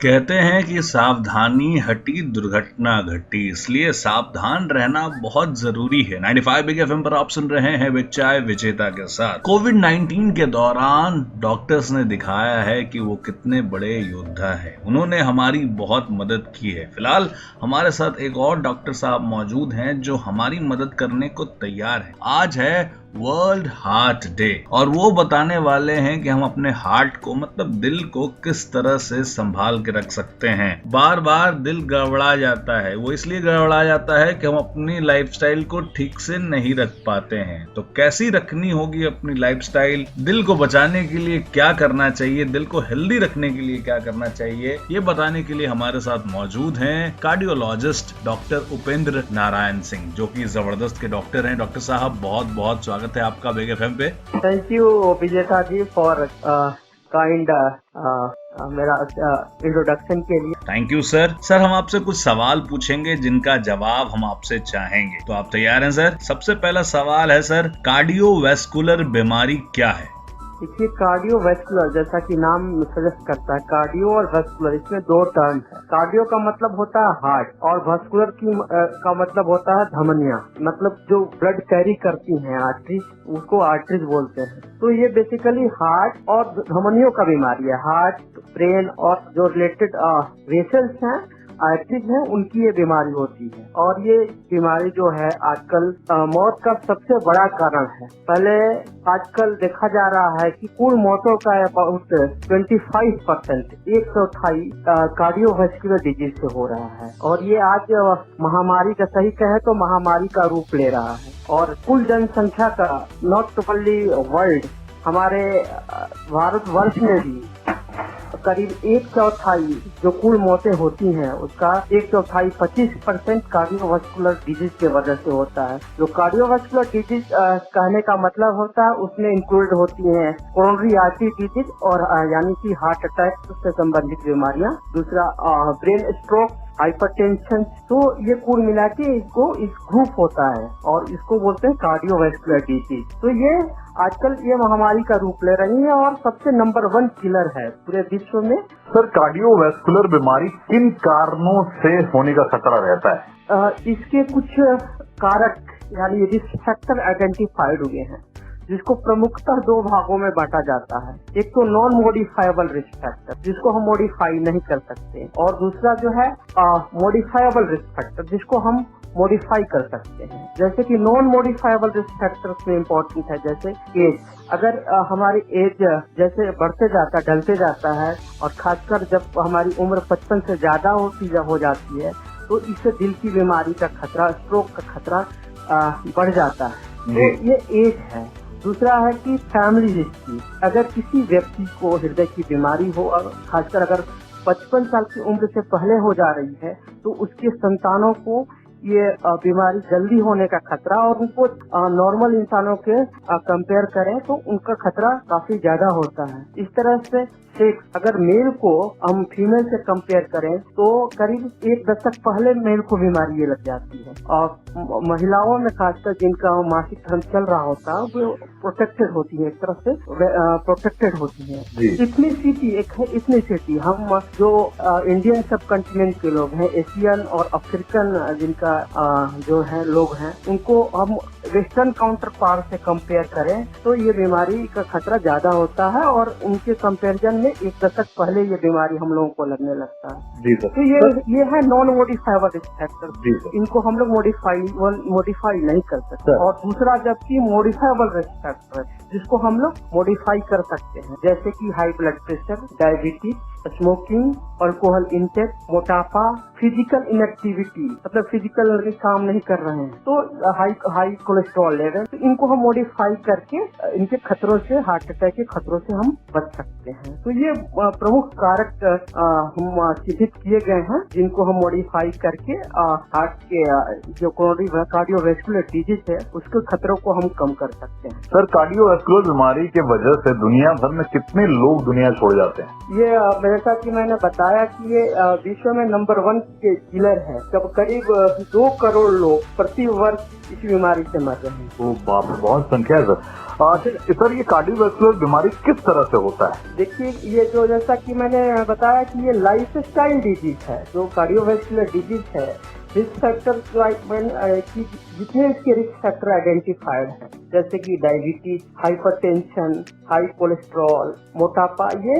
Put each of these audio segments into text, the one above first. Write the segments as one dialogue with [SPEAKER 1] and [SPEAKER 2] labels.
[SPEAKER 1] कहते हैं कि सावधानी हटी दुर्घटना घटी, इसलिए सावधान रहना बहुत जरूरी है। 95 बिग एफएम पर आप सुन रहे हैं बिग चाय विजेता के साथ। कोविड 19 के दौरान डॉक्टर्स ने दिखाया है कि वो कितने बड़े योद्धा हैं। उन्होंने हमारी बहुत मदद की है। फिलहाल हमारे साथ एक और डॉक्टर साहब मौजूद हैं जो हमारी मदद करने को तैयार है। आज है वर्ल्ड हार्ट डे और वो बताने वाले हैं कि हम अपने हार्ट को मतलब दिल को किस तरह से संभाल के रख सकते हैं। बार बार दिल गड़बड़ा जाता है, वो इसलिए गड़बड़ा जाता है कि हम अपनी लाइफस्टाइल को ठीक से नहीं रख पाते हैं। तो कैसी रखनी होगी अपनी लाइफस्टाइल, दिल को बचाने के लिए क्या करना चाहिए, दिल को हेल्दी रखने के लिए क्या करना चाहिए, ये बताने के लिए हमारे साथ मौजूद हैं कार्डियोलॉजिस्ट डॉक्टर उपेंद्र नारायण सिंह, जो कि जबरदस्त के डॉक्टर हैं। डॉक्टर साहब बहुत बहुत स्वागत है आपका बिग एफएम पे।
[SPEAKER 2] थैंक यू विजेता जी फॉर काइंड मेरा इंट्रोडक्शन के लिए।
[SPEAKER 1] Thank you sir. सर हम आपसे कुछ सवाल पूछेंगे जिनका जवाब हम आपसे चाहेंगे, तो आप तैयार हैं सर? सबसे पहला सवाल है सर, कार्डियोवैस्कुलर बीमारी क्या है?
[SPEAKER 2] देखिए, कार्डियोवैस्कुलर जैसा कि नाम सजेस्ट करता है, कार्डियो और वैस्कुलर इसमें दो टर्म है। कार्डियो का मतलब होता है हार्ट और वैस्कुलर का मतलब होता है धमनियां, मतलब जो ब्लड कैरी करती हैं आर्टरीज, उसको आर्टरीज बोलते हैं। तो ये बेसिकली हार्ट और धमनियों का बीमारी है। हार्ट, ब्रेन और जो रिलेटेड वेसल्स हैं, आर्टरीज हैं, उनकी ये बीमारी होती है। और ये बीमारी जो है आजकल मौत का सबसे बड़ा कारण है। पहले आजकल देखा जा रहा है कि कुल मौतों का अबाउट 25%, 1/4 कार्डियोवैस्कुलर डिजीज से हो रहा है। और ये आज महामारी का, सही कहे तो महामारी का रूप ले रहा है। और कुल जनसंख्या का, नॉट ओनली वर्ल्ड, हमारे भारतवर्ष में भी करीब 1/4 जो कुल मौतें होती हैं उसका 1/4 25% कार्डियोवैस्कुलर डिजीज की वजह से होता है। जो कार्डियोवैस्कुलर डिजीज कहने का मतलब होता है, उसमें इंक्लूड होती हैं कोरोनरी आर्टरी डिजीज और यानी कि हार्ट अटैक से संबंधित बीमारियां। दूसरा ब्रेन स्ट्रोक, हाइपरटेंशन। तो ये कुल मिला के इसको इस ग्रुप होता है और इसको बोलते हैं कार्डियोवैस्कुलर डिजीज। तो ये आजकल ये महामारी का रूप ले रही है और सबसे नंबर 1 किलर है पूरे विश्व में।
[SPEAKER 3] सर, कार्डियोवैस्कुलर बीमारी किन कारणों से होने का खतरा रहता है?
[SPEAKER 2] इसके कुछ कारक यानी रिस्क फैक्टर आइडेंटिफाइड हुए हैं, जिसको प्रमुखतः 2 भागों में बांटा जाता है। एक तो नॉन मॉडिफाइबल रिस्क फैक्टर, जिसको हम मॉडिफाई नहीं कर सकते, और दूसरा जो है मॉडिफाइबल रिस्क फैक्टर, जिसको हम मॉडिफाई कर सकते हैं। जैसे कि नॉन मॉडिफाइबल रिस्क फैक्टर्स में इम्पोर्टेंट है, जैसे एज। अगर हमारी एज जैसे बढ़ते जाता, ढलते जाता है, और खासकर जब हमारी उम्र 55 से ज्यादा हो जाती है, तो इससे दिल की बीमारी का खतरा, स्ट्रोक का खतरा बढ़ जाता है। तो ये एज है। दूसरा है कि फैमिली हिस्ट्री। अगर किसी व्यक्ति को हृदय की बीमारी हो और खासकर अगर 55 साल की उम्र से पहले हो जा रही है, तो उसके संतानों को ये बीमारी जल्दी होने का खतरा, और उनको नॉर्मल इंसानों के कंपेयर करें तो उनका खतरा काफी ज्यादा होता है। इस तरह से सेक्स, अगर मेल को हम फीमेल से कंपेयर करें तो करीब 1 दशक पहले मेल को बीमारी ये लग जाती है। और महिलाओं में खासकर जिनका मासिक धर्म चल रहा होता है, वो प्रोटेक्टेड होती है, एक तरह से प्रोटेक्टेड होती है। इथनिसिटी, एक है इथनिसिटी। हम जो इंडियन सब कंटिनेंट के लोग हैं, एशियन और अफ्रीकन जिनका जो है लोग हैं, उनको हम वेस्टर्न काउंटर पार्ट से कंपेयर करें तो ये बीमारी का खतरा ज्यादा होता है, और उनके कंपेरिजन में 1 दशक पहले ये बीमारी हम लोगों को लगने लगता है।
[SPEAKER 3] जी सर।
[SPEAKER 2] तो ये है नॉन मॉडिफाइबल रिस्क फैक्टर, इनको हम लोग मॉडिफाई नहीं कर सकते। और दूसरा जबकि मॉडिफाइबल रिस्क फैक्टर, जिसको हम लोग मॉडिफाई कर सकते हैं, जैसे कि high blood pressure, diabetes, smoking, alcohol intake, मोटापा, फिजिकल इनएक्टिविटी, मतलब फिजिकल काम नहीं कर रहे हैं, तो हाई कोलेस्ट्रॉल लेवल, तो इनको हम मॉडिफाई करके इनके खतरों से, हार्ट अटैक के खतरों से हम बच सकते हैं। तो ये प्रमुख कारक हम चिन्हित किए गए हैं, जिनको हम मॉडिफाई करके हार्ट के जो कोरोनरी कार्डियोवैस्कुलर डिजीज है उसके खतरों को हम कम कर सकते हैं।
[SPEAKER 3] सर, कार्डियोवैस्कुलर बीमारी के वजह से दुनिया भर में कितने लोग दुनिया छोड़ जाते हैं?
[SPEAKER 2] ये जैसा कि मैंने बताया कि ये विश्व में नंबर 1 के किलर है। जब करीब 2 करोड़ लोग प्रति वर्ष इस बीमारी से मर रहे हैं।
[SPEAKER 3] ओ बाप रे, बहुत संख्या है सर। ये कार्डियोवैस्कुलर बीमारी किस तरह से होता है?
[SPEAKER 2] देखिए, ये जो जैसा कि मैंने बताया कि ये लाइफ स्टाइल डिजीज है। जो कार्डियोवैस्कुलर डिजीज है, रिस्क फैक्टर की जितने इसके रिस्क फैक्टर आइडेंटिफाइड हैं, जैसे कि डायबिटीज, हाइपरटेंशन, हाई कोलेस्ट्रॉल, मोटापा, ये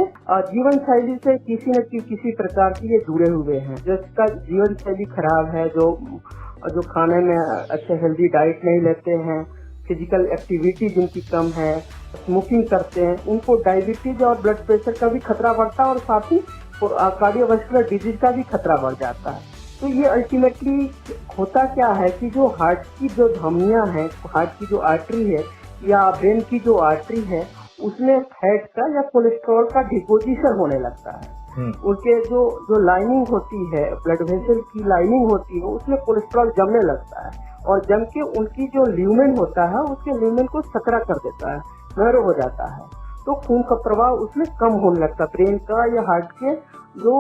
[SPEAKER 2] जीवन शैली से किसी न किसी प्रकार की ये जुड़े हुए हैं। जिसका जीवन शैली खराब है, जो खाने में अच्छे हेल्दी डाइट नहीं लेते हैं, फिजिकल एक्टिविटी जिनकी कम है, स्मोकिंग करते हैं, उनको डायबिटीज और ब्लड प्रेशर का भी खतरा बढ़ता है और साथ ही कार्डियोवैस्कुलर डिजीज का भी खतरा बढ़ जाता है। तो ये अल्टीमेटली होता क्या है कि जो हार्ट की जो धमनियां हैं, हार्ट की जो आर्टरी है या ब्रेन की जो आर्टरी है, उसमें फैट का या कोलेस्ट्रॉल का डिपोजिशन होने लगता है। उनके जो लाइनिंग होती है, ब्लड वेसल की लाइनिंग होती है, उसमें कोलेस्ट्रॉल जमने लगता है और जम के उनकी जो ल्यूमेन होता है, उसके ल्यूमेन को सकरा कर देता है, नैरो हो जाता है। तो खून का प्रवाह उसमें कम होने लगता है। ब्रेन का या हार्ट के जो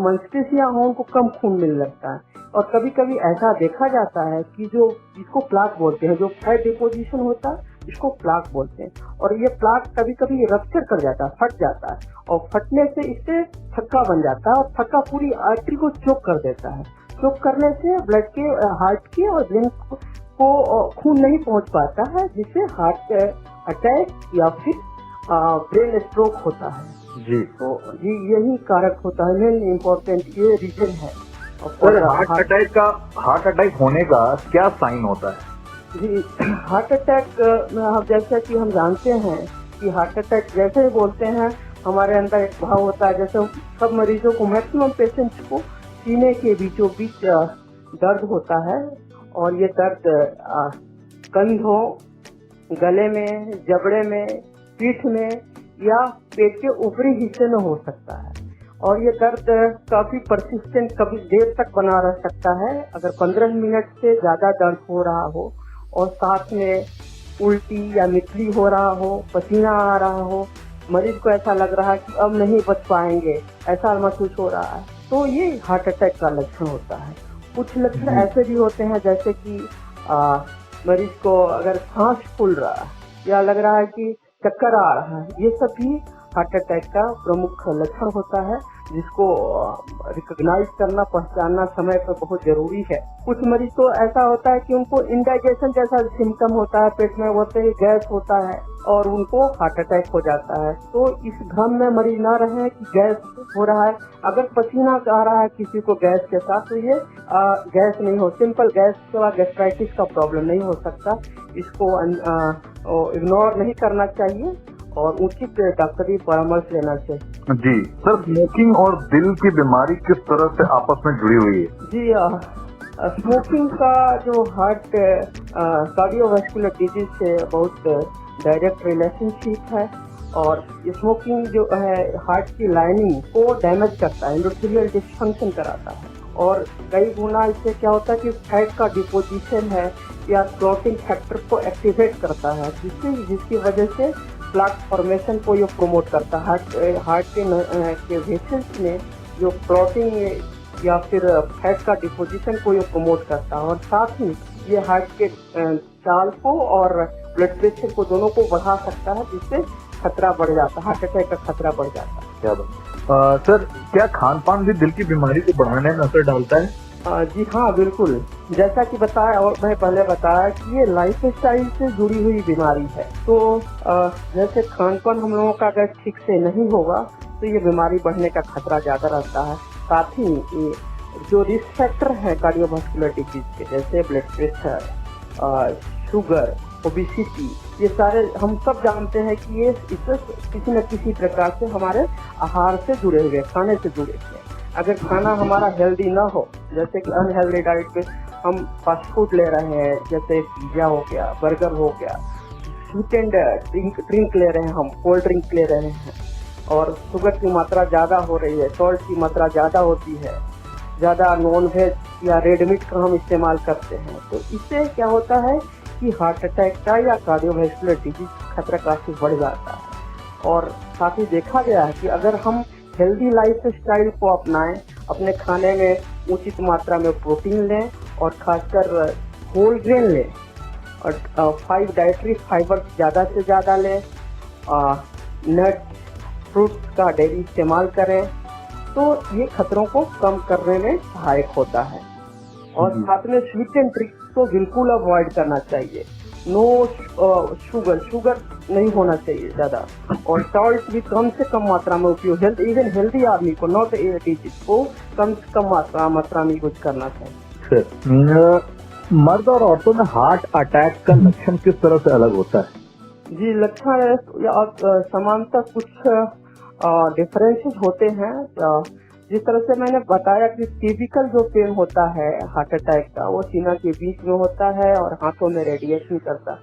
[SPEAKER 2] मांसपेशियां हों, उनको कम खून मिलने लगता है। और कभी कभी ऐसा देखा जाता है कि जो जिसको प्लाक बोलते हैं, जो फैट डिपोजिशन होता है, इसको प्लाक बोलते हैं। और ये प्लाक कभी कभी रप्चर कर जाता है, फट जाता है, और फटने से इससे थक्का बन जाता है और थक्का पूरी आर्टरी को चोक कर देता है। चोक करने से ब्लड के, हार्ट के और ब्रेन को खून नहीं पहुंच पाता है, जिससे हार्ट अटैक या फिर ब्रेन स्ट्रोक होता है।
[SPEAKER 3] जी,
[SPEAKER 2] तो जी यही कारक होता है, मेन इम्पोर्टेंट ये रीजन है।
[SPEAKER 3] और हार्ट अटैक होने का क्या साइन होता है?
[SPEAKER 2] जी, हार्ट अटैक जैसा कि हम जानते हैं कि हार्ट अटैक जैसे ही बोलते हैं, हमारे अंदर एक भाव होता है। जैसे सब मरीजों को, मैक्सिमम पेशेंट्स को सीने के बीचों बीच दर्द होता है, और ये दर्द कंधों, गले में, जबड़े में, पीठ में या पेट के ऊपरी हिस्से में हो सकता है। और ये दर्द काफी परसिस्टेंट, कभी देर तक बना रह सकता है। अगर 15 मिनट से ज्यादा दर्द हो रहा हो और साथ में उल्टी या मितली हो रहा हो, पसीना आ रहा हो, मरीज को ऐसा लग रहा है कि अब नहीं बच पाएंगे, ऐसा महसूस हो रहा है, तो ये हार्ट अटैक का लक्षण होता है। कुछ लक्षण ऐसे भी होते हैं, जैसे कि मरीज को अगर सांस फूल रहा है या लग रहा है कि चक्कर आ रहा है, ये सब भी हार्ट अटैक का प्रमुख लक्षण होता है, जिसको रिकॉग्नाइज करना, पहचानना समय पर बहुत जरूरी है। कुछ मरीज तो ऐसा होता है कि उनको इंडाइजेशन जैसा सिम्टम होता है, पेट में होते ही गैस होता है और उनको हार्ट अटैक हो जाता है। तो इस भ्रम में मरीज ना रहे कि गैस हो रहा है। अगर पसीना आ रहा है किसी को गैस के साथ, तो ये गैस नहीं हो, सिंपल गैस का गैस्ट्राइटिस का प्रॉब्लम नहीं हो सकता। इसको इग्नोर नहीं करना चाहिए और उचित डॉक्टरी परामर्श लेना चाहिए।
[SPEAKER 3] जी सर, स्मोकिंग और दिल की बीमारी किस तरह से आपस में जुड़ी हुई है?
[SPEAKER 2] जी, स्मोकिंग का जो हार्ट कार्डियोवैस्कुलर डिजीज से बहुत डायरेक्ट रिलेशनशिप है। और स्मोकिंग जो है हार्ट की लाइनिंग को डैमेज करता है, एंडोथेलियल डिस्फंक्शन कराता है। और कई गुना इससे क्या होता है कि फैट का डिपोजिशन है या क्लॉटिंग फैक्टर को एक्टिवेट करता है, जिसकी वजह से प्लाक फॉर्मेशन को ये प्रोमोट करता है। हार्ट के वेसल्स में जो क्लॉटिंग या फिर फैट का डिपोजिशन को ये प्रोमोट करता है। और साथ ही ये हार्ट के चाल को और ब्लड प्रेशर को, दोनों को बढ़ा सकता है, जिससे खतरा बढ़ जाता है, हार्ट अटैक का खतरा बढ़ जाता है।
[SPEAKER 3] क्या बात। सर, क्या खान पान भी दिल की बीमारी को बढ़ाने में असर डालता है?
[SPEAKER 2] जी हाँ, बिल्कुल। जैसा कि बताया और मैं पहले बताया कि ये लाइफ स्टाइल से जुड़ी हुई बीमारी है। तो जैसे खान पान हम लोगों का अगर ठीक से नहीं होगा तो ये बीमारी बढ़ने का खतरा ज्यादा रहता है। साथ ही ये जो रिस्क फैक्टर है कार्डियोवास्कुलर डिजीज के, जैसे ब्लड प्रेशर, शुगर, ओबेसिटी, ये सारे हम सब जानते हैं कि ये इससे किसी न किसी प्रकार से हमारे आहार से जुड़े हुए, खाने से जुड़े हुए। अगर खाना हमारा हेल्दी ना हो, जैसे कि अनहेल्दी डाइट पे हम फास्ट फूड ले रहे हैं, जैसे पिज्जा हो गया, बर्गर हो गया, स्वीट एंड ड्रिंक ले रहे हैं, हम कोल्ड ड्रिंक ले रहे हैं, और शुगर की मात्रा ज़्यादा हो रही है, सॉल्ट की मात्रा ज़्यादा होती है, ज़्यादा नॉन वेज या रेड मीट का हम इस्तेमाल करते हैं, तो इससे क्या होता है कि हार्ट अटैक का या कार्डियोवैस्कुलर डिजीज खतरा काफ़ी बढ़ जाता है। और साथ ही देखा गया है कि अगर हम हेल्दी लाइफ स्टाइल को अपनाएं, अपने खाने में उचित मात्रा में प्रोटीन लें और खासकर होल ग्रेन लें और 5 डाइटरी फाइबर ज़्यादा से ज़्यादा लें, नट्स फ्रूट्स का डेली इस्तेमाल करें, तो ये खतरों को कम करने में सहायक होता है। और साथ में स्वीट एंड ड्रिंक्स को बिल्कुल अवॉइड करना चाहिए। नो शुगर नहीं होना चाहिए ज़्यादा, और सॉल्ट भी कम से कम मात्रा में उपयोग, इवन हेल्दी आदमी को, नॉट डायबिटीज को, कम से कम मात्रा में यूज करना चाहिए।
[SPEAKER 3] मर्द और औरतों में हार्ट अटैक का लक्षण किस तरह से अलग होता है?
[SPEAKER 2] जी, लक्षण समानता कुछ डिफरेंसेस होते हैं। जिस तरह से मैंने बताया कि टिपिकल जो पेन होता है हार्ट अटैक का, वो सीना के बीच में होता है और हाथों में रेडिएशन करता है।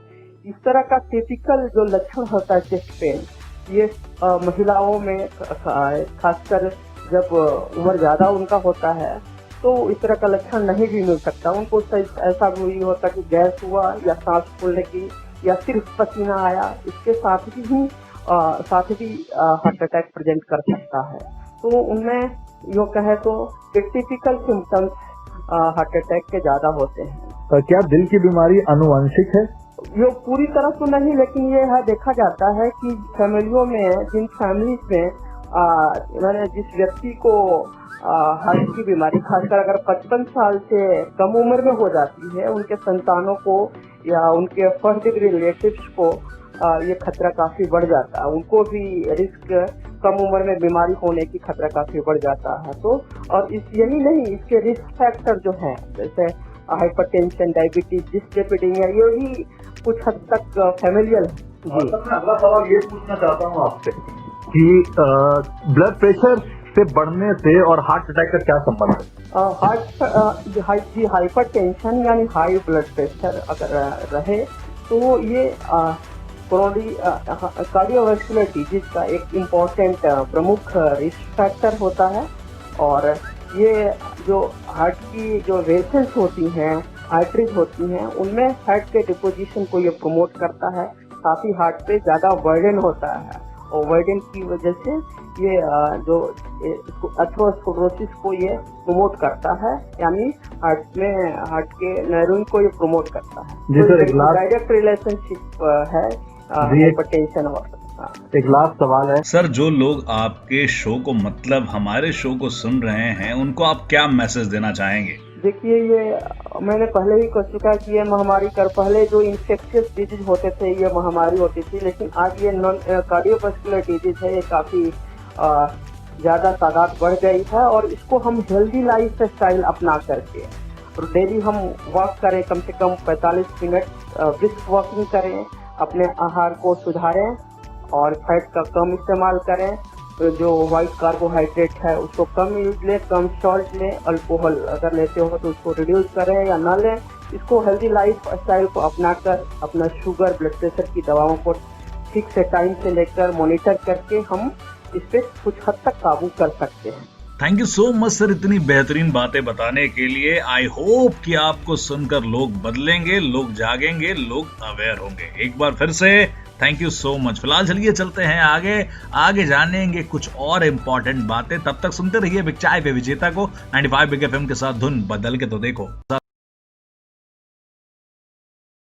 [SPEAKER 2] इस तरह का टिपिकल जो लक्षण होता है चेस्ट पेन, ये महिलाओं में खासकर जब उम्र ज्यादा उनका होता है तो इस तरह का लक्षण नहीं भी मिल सकता। उनको ऐसा भी होता कि गैस हुआ या सांस फूलने की या सिर्फ पसीना आया, इसके साथ ही हार्ट अटैक प्रेजेंट कर सकता है। तो उनमें यो कहे तो टिपिकल सिम्टम्स हार्ट अटैक के ज्यादा होते हैं।
[SPEAKER 3] क्या दिल की बीमारी आनुवंशिक है?
[SPEAKER 2] ये पूरी तरह तो नहीं, लेकिन ये है देखा जाता है कि फैमिलियों में, जिन फैमिलीज में मैंने जिस व्यक्ति को हार्ट की बीमारी खासकर अगर 55 साल से कम उम्र में हो जाती है, उनके संतानों को या उनके फर्स्ट डिग्री रिलेटिव्स को ये खतरा काफी बढ़ जाता है। उनको भी रिस्क, कम उम्र में बीमारी होने की खतरा काफी बढ़ जाता है। तो और यही नहीं, इसके रिस्क फैक्टर जो है जैसे हाइपरटेंशन, डायबिटीज, डिस्लिपिडीमिया, ये भी कुछ हद तक फैमिलियल है।
[SPEAKER 3] मैं अगला सवाल ये पूछना चाहता हूँ आपसे कि ब्लड प्रेशर से बढ़ने से और हार्ट अटैक का क्या संबंध है?
[SPEAKER 2] हाइपरटेंशन यानी हाई ब्लड प्रेशर अगर रहे तो ये कार्डियोवैस्कुलर डिजीज का एक इम्पोर्टेंट प्रमुख रिस्क फैक्टर होता है। और ये जो हार्ट की जो वेसल्स होती हैं, आर्टरीज होती हैं, उनमें फैट के डिपोजिशन को ये प्रमोट करता है। साथ ही हार्ट पे ज्यादा बर्डन होता है और बर्डन की वजह से ये जो एथेरोस्क्लेरोसिस को ये प्रमोट करता है, यानी हार्ट के नर्व को ये प्रमोट करता है। तो डायरेक्ट रिलेशनशिप है हाइपरटेंशन और।
[SPEAKER 3] एक लास्ट सवाल है
[SPEAKER 1] सर, जो लोग आपके शो को, मतलब हमारे शो को सुन रहे हैं, उनको आप क्या मैसेज देना चाहेंगे?
[SPEAKER 2] देखिए, ये मैंने पहले ही कह चुका कि ये महामारी पहले जो इन्फेक्शियस डिजीज होते थे ये महामारी होती थी, लेकिन आज ये नॉन कार्डियोवैस्कुलर डिजीज है, ये काफी ज्यादा तादाद बढ़ गई है। और इसको हम हेल्दी लाइफ स्टाइल अपना करके और डेली हम वॉक करें, कम से कम 45 मिनट ब्रिस्क वॉकिंग करें, अपने आहार को सुधारें और फैट का कम इस्तेमाल करें, जो वाइट कार्बोहाइड्रेट है उसको कम यूज लें, कम सॉल्ट लें, अल्कोहल अगर लेते हो तो उसको रिड्यूस करें या ना लें। इसको हेल्दी लाइफ स्टाइल को अपनाकर अपना शुगर, ब्लड प्रेशर की दवाओं को ठीक से टाइम से लेकर मॉनिटर करके हम इस पे कुछ हद तक काबू कर सकते हैं।
[SPEAKER 1] Thank you so much sir, इतनी बेहतरीन बातें बताने के लिए। आई होप कि आपको सुनकर लोग बदलेंगे, लोग जागेंगे, लोग अवेयर होंगे। एक बार फिर से थैंक यू सो मच। फिलहाल चलिए चलते हैं आगे जानेंगे कुछ और इम्पोर्टेंट बातें। तब तक सुनते रहिए बिग चाय पे विजेता को 95 बिग FM के साथ। धुन बदल के तो देखो।